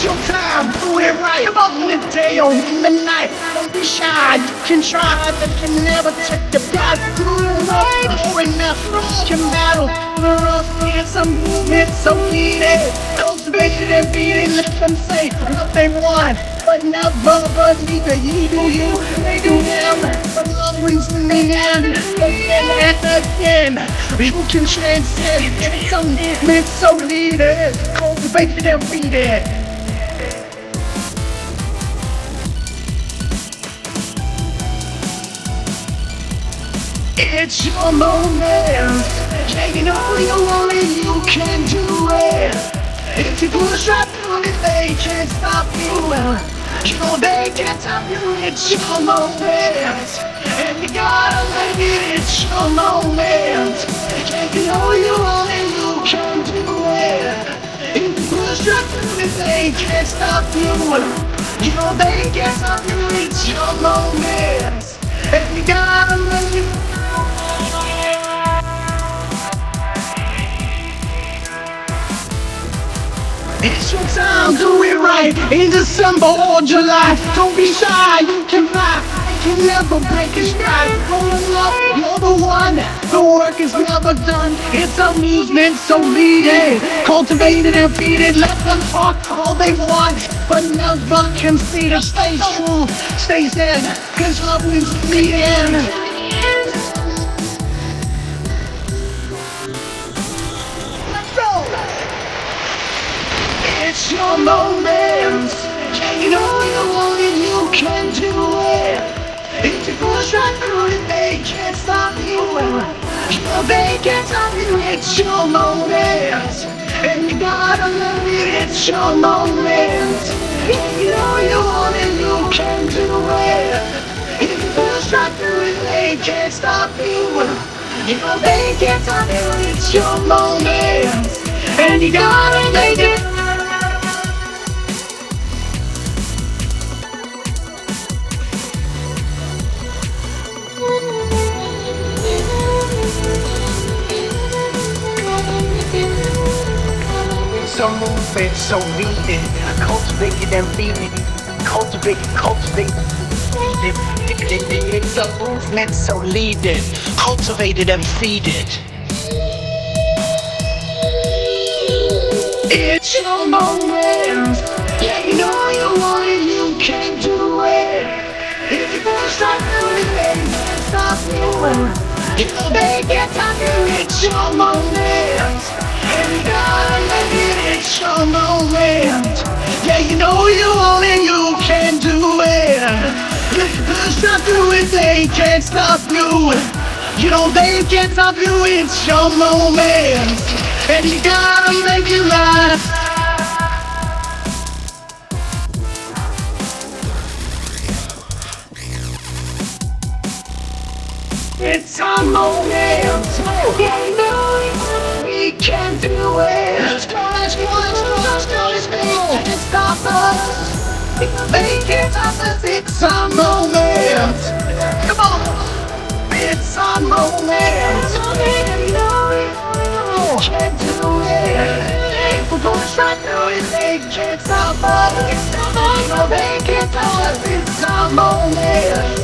It's your time, do it right. Come on, the day or in the night. Don't be shy, you can try, but can never take the prize. Through the rough, or enough, can battle. The rough, it's a movement so needed. Cultivated and beaten, let them say what they want. But never believe that you do you, they do them. But love wins in the end, again and again. You can transcend, it's a movement so needed. Cultivated and beaten. It's your moment. Taking all you want and you can do it. If you push right through it, they can't stop you. You know they can't stop you. It's your moment, and you gotta let it. It's your moment. Taking all you want and you can do it. If you push right through it, they can't stop you. You know they can't stop you. It's your moment, and you gotta let it. It's your time, do it right. In December or July, don't be shy, you can fly. You can never break a stride. Rolling up, you're the one. The work is never done. It's a movement so needed. Cultivated and feeded. Let them talk all they want, but never concede. Stay true, stay zen, cause love wins in the end. It's your moment. You know you want it, you can do it. If you push right through it, they can't stop you. You know they can't stop you. It's your moment, and you gotta love it. It's your moment. You know you want it, you can do it. If you push right through it, they can't stop you. You know they can't stop you. It's your moment, and you gotta make it. So movement, so needed. Cultivated and feeded. Cultivated. It's a movement so needed. Cultivated and feeded. It's your moment. Yeah, you know you want it, you can do it. If you push right through it, they can't stop you. You know they can't stop you. It's your moment, and you gotta let it. It's your moment. Yeah, you know you want it, you can do it. If you push right through it, they can't stop you. You know they can't stop you. It's your moment, and you gotta make it last. It's our moment. Yeah, you know we can do it. Can't stop us. They can't stop us. It's our moment. Come on. It's our moment. You know we can do it. If we're going straight through it, they can't stop us. You know they can't stop us. It's our moment.